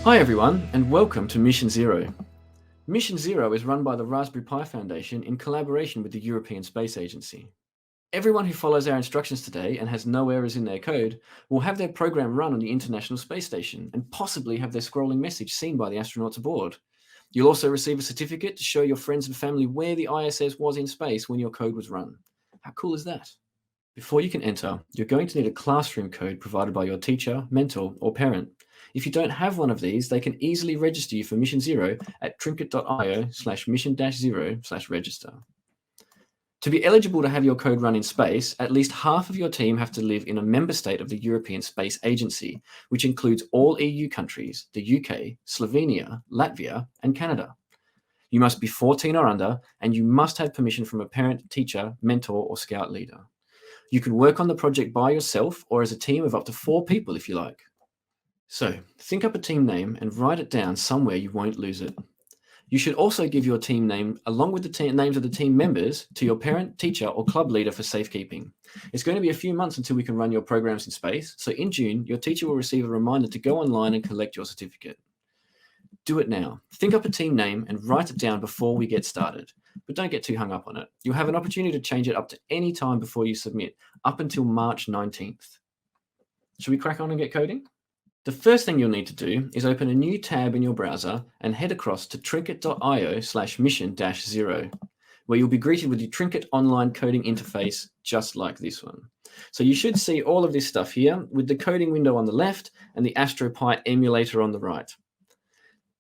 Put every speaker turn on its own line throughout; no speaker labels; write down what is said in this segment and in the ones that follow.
Hi everyone, and welcome to Mission Zero. Mission Zero is run by the Raspberry Pi Foundation in collaboration with the European Space Agency. Everyone who follows our instructions today and has no errors in their code will have their program run on the International Space Station and possibly have their scrolling message seen by the astronauts aboard. You'll also receive a certificate to show your friends and family where the ISS was in space when your code was run. How cool is that? Before you can enter, you're going to need a classroom code provided by your teacher, mentor, or parent. If you don't have one of these, they can easily register you for Mission Zero at trinket.io/mission-0/register. To be eligible to have your code run in space, at least half of your team have to live in a member state of the European Space Agency, which includes all EU countries, the UK, Slovenia, Latvia, and Canada. You must be 14 or under, and you must have permission from a parent, teacher, mentor, or scout leader. You can work on the project by yourself or as a team of up to 4 people if you like. So, think up a team name and write it down somewhere you won't lose it. You should also give your team name, along with the names of the team members, to your parent, teacher, or club leader for safekeeping. It's going to be a few months until we can run your programs in space, so in June, your teacher will receive a reminder to go online and collect your certificate. Do it now. Think up a team name and write it down before we get started. But don't get too hung up on it. You'll have an opportunity to change it up to any time before you submit, up until March 19th. Should we crack on and get coding? The first thing you'll need to do is open a new tab in your browser and head across to trinket.io/mission-0, where you'll be greeted with the Trinket online coding interface just like this one. So you should see all of this stuff here with the coding window on the left and the Astro Pi emulator on the right.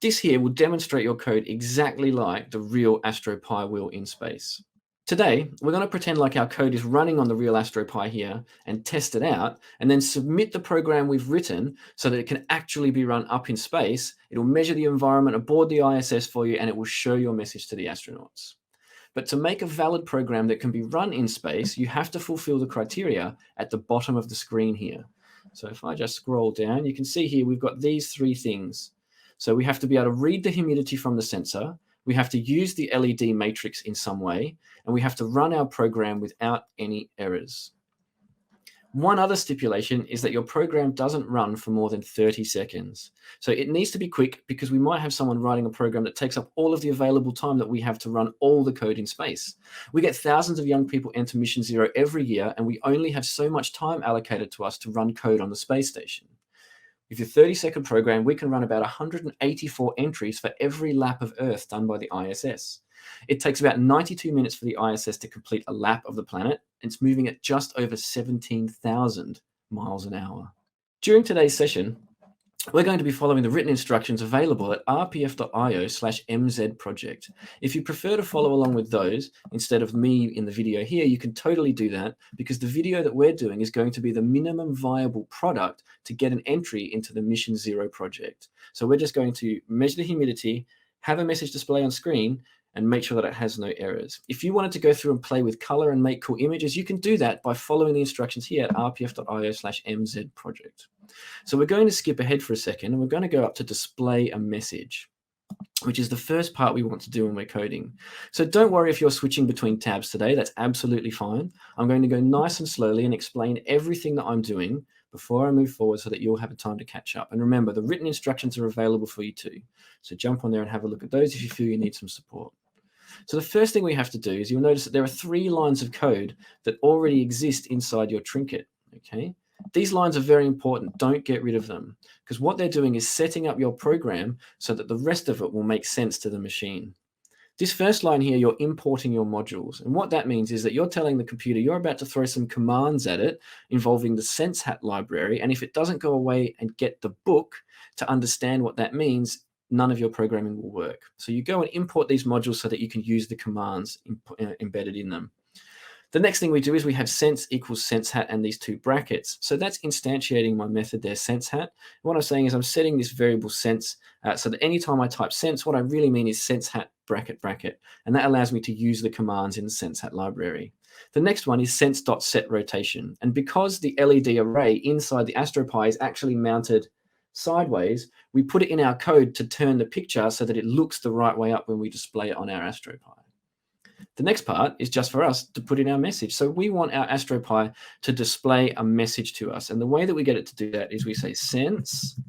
This here will demonstrate your code exactly like the real Astro Pi will in space. Today, we're going to pretend like our code is running on the real Astro Pi here and test it out, and then submit the program we've written so that it can actually be run up in space. It'll measure the environment aboard the ISS for you, and it will show your message to the astronauts. But to make a valid program that can be run in space, you have to fulfill the criteria at the bottom of the screen here. So if I just scroll down, you can see here we've got these 3 things. So we have to be able to read the humidity from the sensor, we have to use the LED matrix in some way, and we have to run our program without any errors. One other stipulation is that your program doesn't run for more than 30 seconds. So it needs to be quick because we might have someone writing a program that takes up all of the available time that we have to run all the code in space. We get thousands of young people enter Mission Zero every year, and we only have so much time allocated to us to run code on the space station. With your 30-second program, we can run about 184 entries for every lap of Earth done by the ISS. It takes about 92 minutes for the ISS to complete a lap of the planet. It's moving at just over 17,000 miles an hour. During today's session, we're going to be following the written instructions available at rpf.io/mzproject. If you prefer to follow along with those instead of me in the video here, you can totally do that, because the video that we're doing is going to be the minimum viable product to get an entry into the Mission Zero project. So we're just going to measure the humidity, have a message display on screen, and make sure that it has no errors. If you wanted to go through and play with color and make cool images, you can do that by following the instructions here at rpf.io/mzproject. So we're going to skip ahead for a second, and we're going to go up to display a message, which is the first part we want to do when we're coding. So don't worry if you're switching between tabs today, that's absolutely fine. I'm going to go nice and slowly and explain everything that I'm doing before I move forward so that you'll have a time to catch up. And remember, the written instructions are available for you too. So jump on there and have a look at those if you feel you need some support. So the first thing we have to do is you'll notice that there are 3 lines of code that already exist inside your Trinket, okay? These lines are very important. Don't get rid of them, because what they're doing is setting up your program so that the rest of it will make sense to the machine. This first line here, you're importing your modules. And what that means is that you're telling the computer you're about to throw some commands at it involving the SenseHat library. And if it doesn't go away and get the book to understand what that means, none of your programming will work. So you go and import these modules so that you can use the commands embedded in them. The next thing we do is we have sense equals SenseHat and these 2 brackets. So that's instantiating my method there, SenseHat. What I'm saying is I'm setting this variable sense so that anytime I type sense, what I really mean is SenseHat bracket, and that allows me to use the commands in the SenseHat library. The next one is sense.setRotation. And because the LED array inside the Astro Pi is actually mounted sideways, we put it in our code to turn the picture so that it looks the right way up when we display it on our Astro Pi. The next part is just for us to put in our message. So we want our Astro Pi to display a message to us. And the way that we get it to do that is we say sense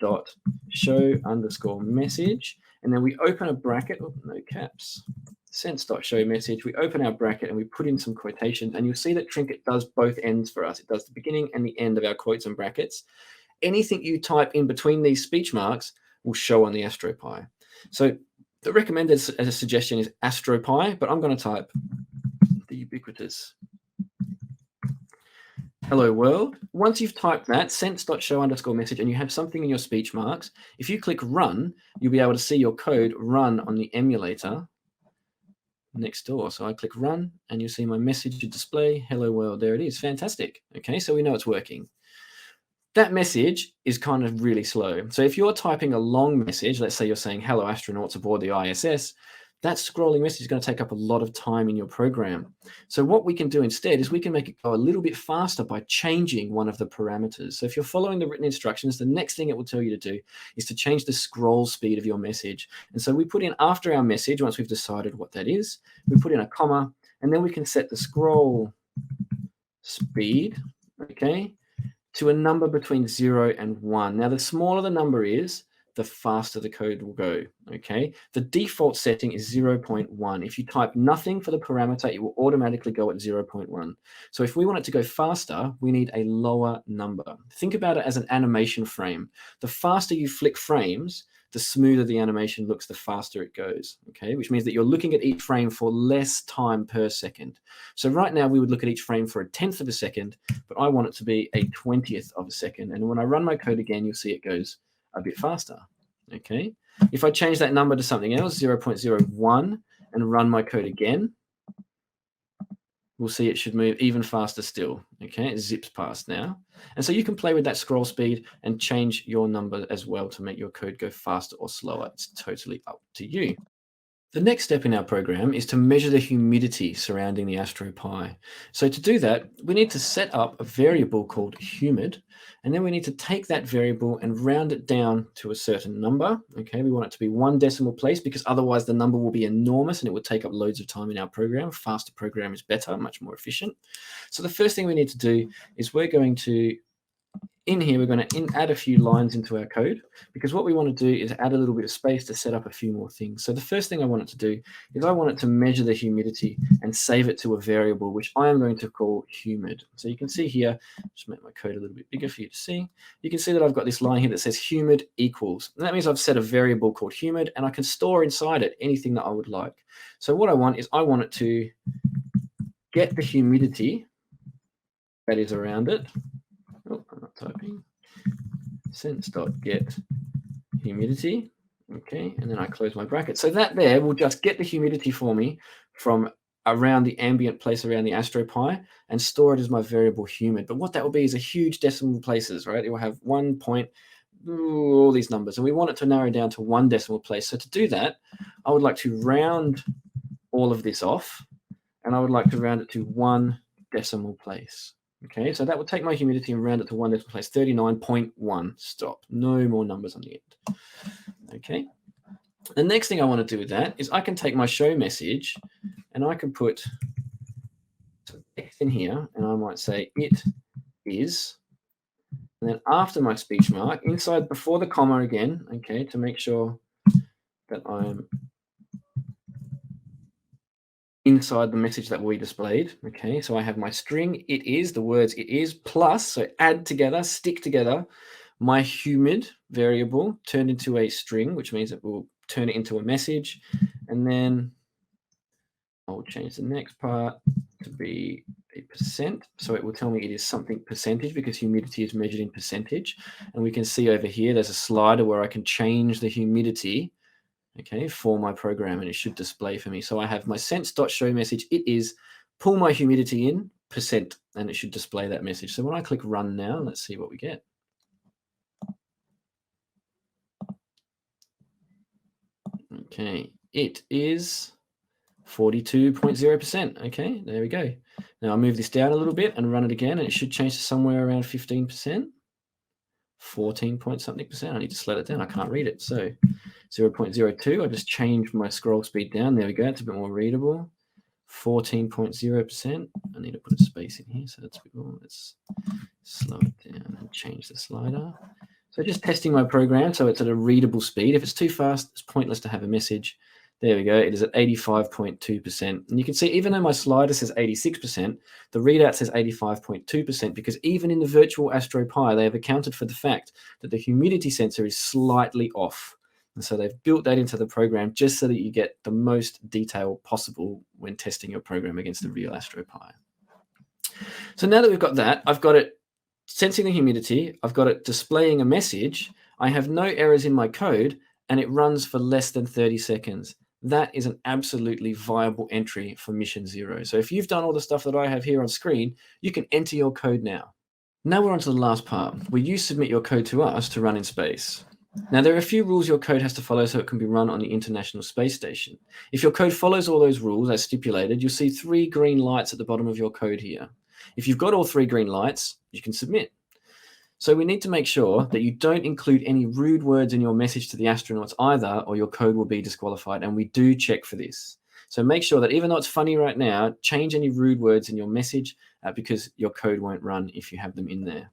dot show underscore message, and then we open a bracket. Oh, no caps. Sense dot show message. We open our bracket and we put in some quotations, and you'll see that Trinket does both ends for us. It does the beginning and the end of our quotes and brackets. Anything you type in between these speech marks will show on the Astro Pi. So the recommended as a suggestion is Astro Pi, but I'm going to type the ubiquitous hello world. Once you've typed that, sense.show underscore message, and you have something in your speech marks, if you click run, you'll be able to see your code run on the emulator next door. So I click run, and you'll see my message display, hello world. There it is. Fantastic. Okay, so we know it's working. That message is kind of really slow. So if you're typing a long message, let's say you're saying, hello astronauts aboard the ISS, that scrolling message is going to take up a lot of time in your program. So what we can do instead is we can make it go a little bit faster by changing one of the parameters. So if you're following the written instructions, the next thing it will tell you to do is to change the scroll speed of your message. And so we put in after our message, once we've decided what that is, we put in a comma, and then we can set the scroll speed, okay, to a number between 0 and 1. Now, the smaller the number is, the faster the code will go, okay? The default setting is 0.1. If you type nothing for the parameter, it will automatically go at 0.1. So if we want it to go faster, we need a lower number. Think about it as an animation frame. The faster you flick frames, the smoother the animation looks, the faster it goes, okay? Which means that you're looking at each frame for less time per second. So right now we would look at each frame for 1/10 of a second, but I want it to be 1/20th of a second. And when I run my code again, you'll see it goes a bit faster, okay? If I change that number to something else, 0.01, and run my code again, we'll see it should move even faster still, okay? It zips past now. And so you can play with that scroll speed and change your number as well to make your code go faster or slower. It's totally up to you. The next step in our program is to measure the humidity surrounding the Astro Pi. So to do that, we need to set up a variable called humid, and then we need to take that variable and round it down to a certain number. Okay, we want it to be 1 decimal place because otherwise the number will be enormous and it would take up loads of time in our program. A faster program is better, much more efficient. So the first thing we need to do is we're going to in here, we're going to add a few lines into our code because what we want to do is add a little bit of space to set up a few more things. So the first thing I want it to do is I want it to measure the humidity and save it to a variable, which I am going to call humid. So you can see here, just make my code a little bit bigger for you to see. You can see that I've got this line here that says humid equals. And that means I've set a variable called humid and I can store inside it anything that I would like. So what I want is I want it to get the humidity that is around it. Oh, I'm not typing. Sense.get humidity. Okay, and then I close my bracket. So that there will just get the humidity for me from around the ambient place around the Astro Pi and store it as my variable humid. But what that will be is a huge decimal places, right? It will have 1 point, all these numbers, and we want it to narrow down to 1 decimal place. So to do that, I would like to round all of this off, and I would like to round it to 1 decimal place. Okay, so that would take my humidity and round it to 1 decimal place, 39.1. Stop. No more numbers on the end. Okay. The next thing I want to do with that is I can take my show message and I can put some text in here and I might say it is, and then after my speech mark, inside before the comma again, okay, to make sure that I'm inside the message that we displayed. Okay, so I have my string, it is, the words it is, plus, so add together, stick together, my humid variable turned into a string, which means it will turn it into a message. And then I'll change the next part to be a percent. So it will tell me it is something percentage because humidity is measured in percentage. And we can see over here, there's a slider where I can change the humidity, okay, for my program, and it should display for me. So I have my sense.show message, it is, pull my humidity in, percent, and it should display that message. So when I click run now, let's see what we get. Okay, it is 42.0%. Okay, there we go. Now I'll move this down a little bit and run it again, and it should change to somewhere around 15%. 14 point something percent. I need to slow it down. I can't read it. So 0.02. I just changed my scroll speed down. There we go. It's a bit more readable. 14.0%. I need to put a space in here. So that's a bit more. Let's slow it down and change the slider. So just testing my program so it's at a readable speed. If it's too fast, it's pointless to have a message. There we go. It is at 85.2%. And you can see, even though my slider says 86%, the readout says 85.2% because even in the virtual Astro Pi, they have accounted for the fact that the humidity sensor is slightly off. And so they've built that into the program just so that you get the most detail possible when testing your program against a real Astro Pi. So now that we've got that, I've got it sensing the humidity, I've got it displaying a message, I have no errors in my code, and it runs for less than 30 seconds. That is an absolutely viable entry for Mission Zero. So if you've done all the stuff that I have here on screen, you can enter your code now. Now we're on to the last part, where you submit your code to us to run in space. Now, there are a few rules your code has to follow so it can be run on the International Space Station. If your code follows all those rules as stipulated, you'll see 3 green lights at the bottom of your code here. If you've got all 3 green lights, you can submit. So we need to make sure that you don't include any rude words in your message to the astronauts either, or your code will be disqualified, and we do check for this. So make sure that even though it's funny right now, change any rude words in your message because your code won't run if you have them in there.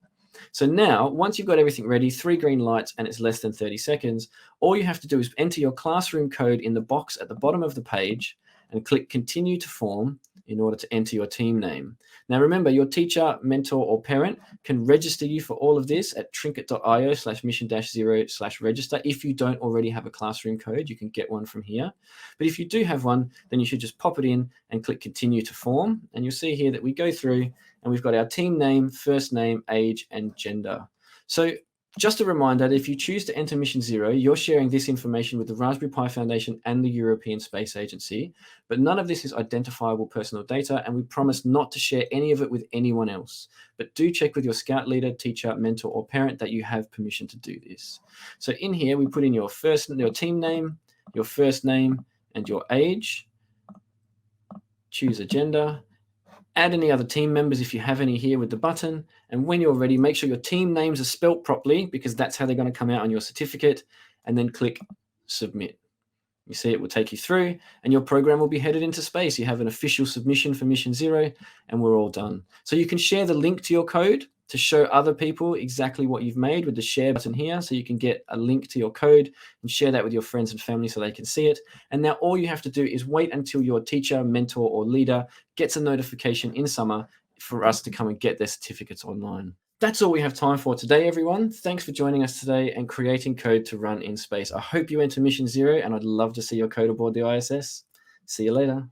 So now, once you've got everything ready, 3 green lights, and it's less than 30 seconds, all you have to do is enter your classroom code in the box at the bottom of the page and click Continue to Form in order to enter your team name. Now remember, your teacher, mentor, or parent can register you for all of this at trinket.io/mission-0/register. If you don't already have a classroom code, you can get one from here. But if you do have one, then you should just pop it in and click Continue to Form. And you'll see here that we go through and we've got our team name, first name, age, and gender. So just a reminder that if you choose to enter Mission Zero, you're sharing this information with the Raspberry Pi Foundation and the European Space Agency, but none of this is identifiable personal data, and we promise not to share any of it with anyone else. But do check with your scout leader, teacher, mentor, or parent that you have permission to do this. So in here, we put in your team name, your first name, and your age. Choose a gender. Add any other team members if you have any here with the button. And when you're ready, make sure your team names are spelt properly because that's how they're going to come out on your certificate. And then click Submit. You see it will take you through and your program will be headed into space. You have an official submission for Mission Zero and we're all done. So you can share the link to your code to show other people exactly what you've made with the share button here. So you can get a link to your code and share that with your friends and family so they can see it. And now all you have to do is wait until your teacher, mentor, or leader gets a notification in summer for us to come and get their certificates online. That's all we have time for today, everyone. Thanks for joining us today and creating code to run in space. I hope you enter Mission Zero, and I'd love to see your code aboard the ISS. See you later.